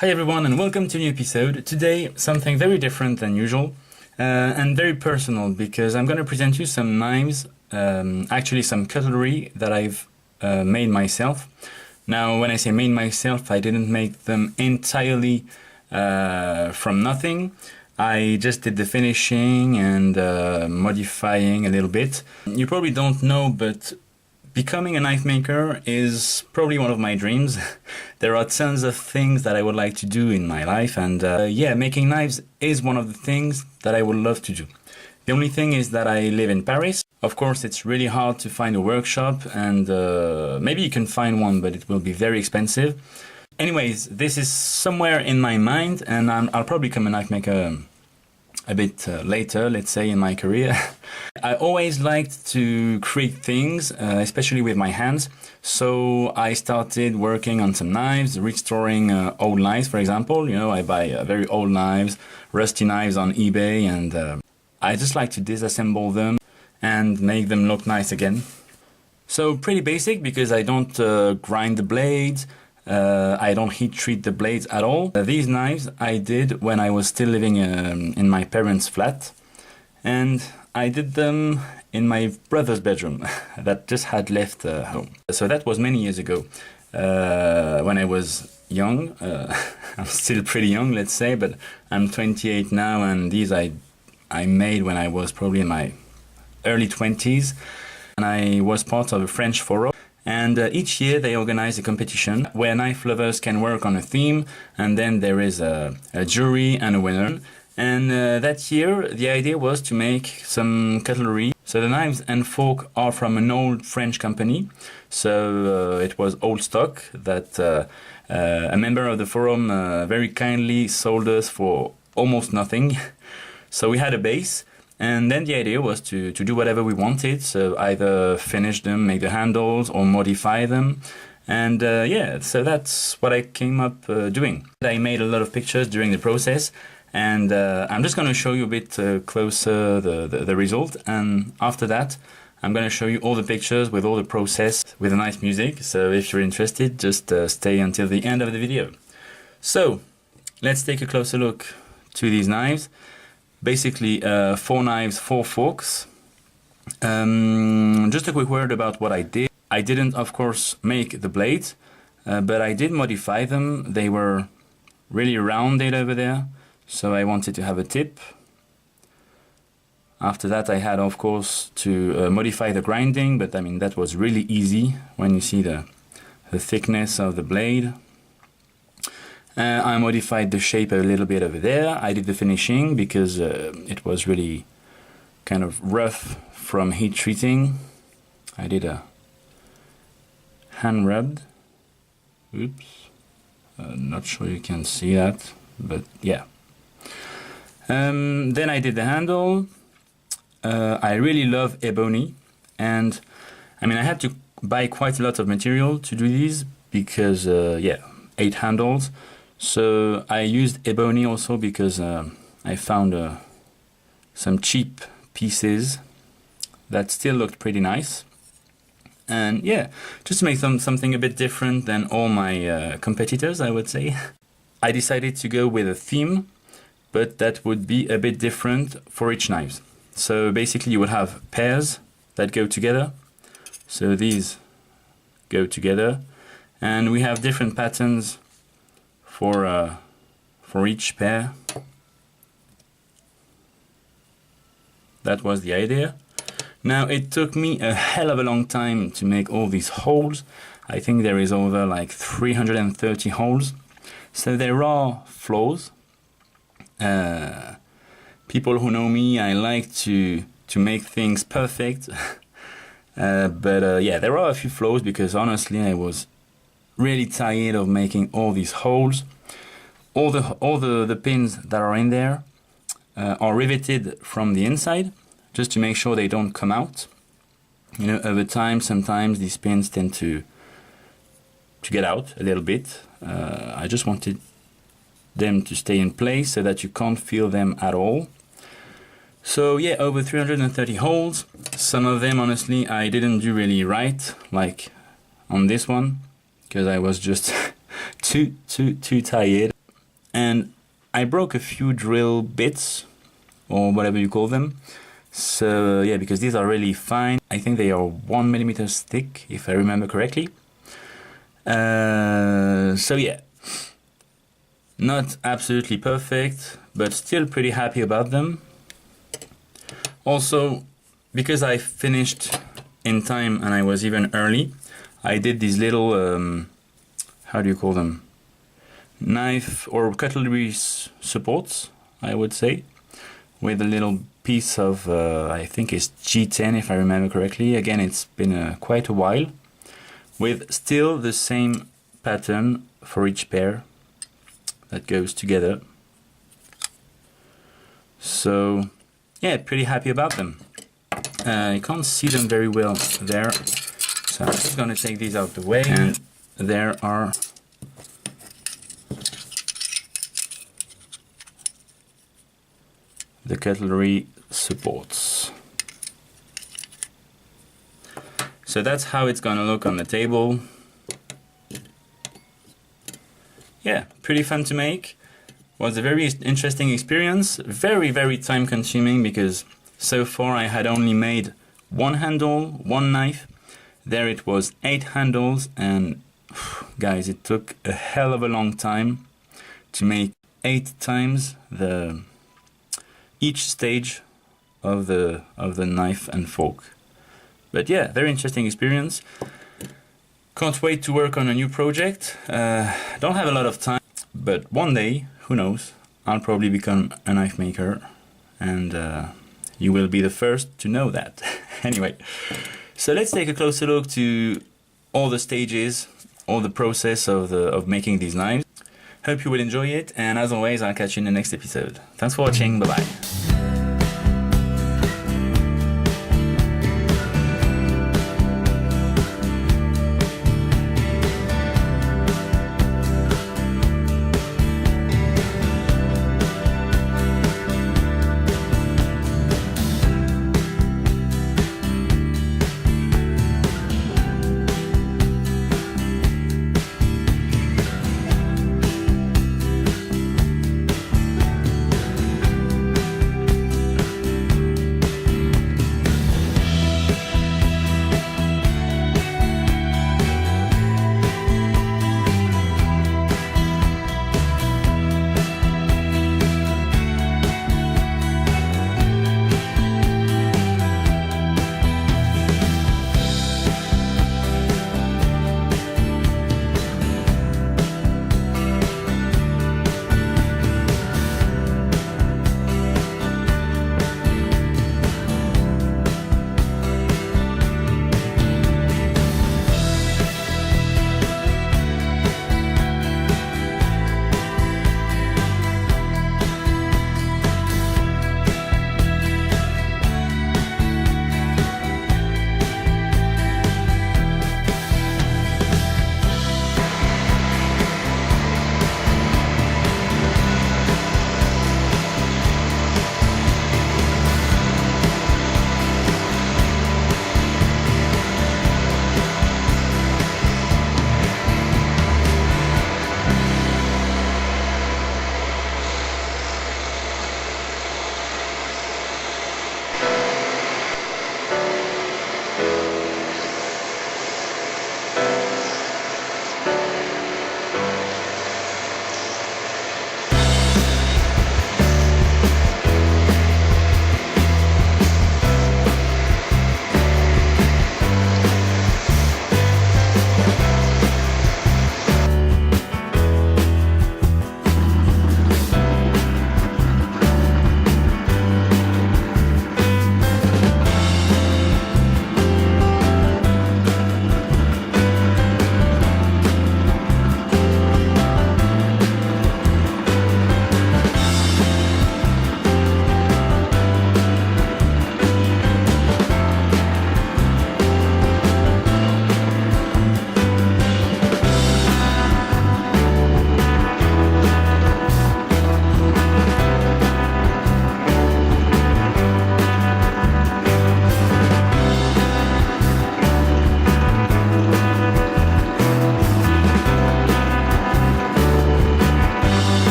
Hi everyone and welcome to a new episode. Today something very different than usual and very personal because I'm going to present you some knives, actually some cutlery that I've made myself. Now when I say made myself, I didn't make them entirely from nothing. I just did the finishing and modifying a little bit. You probably don't know, but becoming a knife maker is probably one of my dreams. There are tons of things that I would like to do in my life, and yeah, making knives is one of the things that I would love to do. The only thing is that I live in Paris. Of course, it's really hard to find a workshop, and maybe you can find one, but it will be very expensive. Anyways, this is somewhere in my mind, and I'll probably become a knife maker a bit later, let's say, in my career. I always liked to create things, especially with my hands. So I started working on some knives, restoring old knives, for example. You know, I buy very old knives, rusty knives on eBay, and I just like to disassemble them and make them look nice again. So pretty basic because I don't grind the blades. I don't heat treat the blades at all. These knives I did when I was still living in my parents' flat, and I did them in my brother's bedroom that just had left home. So that was many years ago when I was young. I'm still pretty young, let's say, but I'm 28 now, and these I made when I was probably in my early 20s, and I was part of a French forum. And each year they organize a competition where knife lovers can work on a theme, and then there is a jury and a winner. And that year the idea was to make some cutlery. So the knives and fork are from an old French company. So it was old stock that a member of the forum very kindly sold us for almost nothing. So we had a base. And then the idea was to do whatever we wanted, so either finish them, make the handles, or modify them. And yeah, so that's what I came up doing. I made a lot of pictures during the process, and I'm just going to show you a bit closer the result. And after that, I'm going to show you all the pictures with all the process with a nice music. So if you're interested, just stay until the end of the video. So let's take a closer look to these knives. Basically 4 knives, 4 forks. Just a quick word about what I did. I didn't, of course, make the blades, but I did modify them. They were really rounded over there, so I wanted to have a tip. After that, I had, of course, to modify the grinding, but I mean, that was really easy when you see the thickness of the blade. I modified the shape a little bit over there. I did the finishing because it was really kind of rough from heat treating. I did a hand rubbed. Oops. Not sure you can see that, but yeah. Then I did the handle. I really love ebony, and I mean I had to buy quite a lot of material to do these because yeah, 8 handles. So I used ebony also because I found some cheap pieces that still looked pretty nice. And yeah, just to make something a bit different than all my competitors, I would say. I decided to go with a theme, but that would be a bit different for each knife. So basically you would have pairs that go together. So these go together, and we have different patterns for each pair. That was the idea. Now it took me a hell of a long time to make all these holes. I think there is over like 330 holes. So there are flaws. People who know me, I like to make things perfect. But yeah, there are a few flaws because honestly I was really tired of making all these holes. All the pins that are in there are riveted from the inside, just to make sure they don't come out. You know, over time, sometimes these pins tend to get out a little bit. I just wanted them to stay in place so that you can't feel them at all. So yeah, over 330 holes. Some of them, honestly, I didn't do really right, like on this one, because I was just too tired. I broke a few drill bits, or whatever you call them. So yeah, because these are really fine. I think they are 1 millimeter thick, if I remember correctly. So yeah, not absolutely perfect, but still pretty happy about them. Also, because I finished in time and I was even early, I did these little, how do you call them? Knife or cutlery supports, I would say, with a little piece of, I think it's G10 if I remember correctly. Again, it's been quite a while, with still the same pattern for each pair that goes together. So yeah, pretty happy about them. You can't see them very well there, so I'm just gonna take these out the way, and there are the cutlery supports. So that's how it's gonna look on the table. Yeah, pretty fun to make. Was a very interesting experience, very time consuming, because so far I had only made one handle, one knife. There it was 8 handles, and guys, it took a hell of a long time to make 8 times each stage of the knife and fork. But yeah, very interesting experience. Can't wait to work on a new project. Don't have a lot of time, but one day, who knows, I'll probably become a knife maker, and you will be the first to know that. Anyway, so let's take a closer look to all the stages, all the process of making these knives. Hope you will enjoy it, and as always, I'll catch you in the next episode. Thanks for watching, bye bye.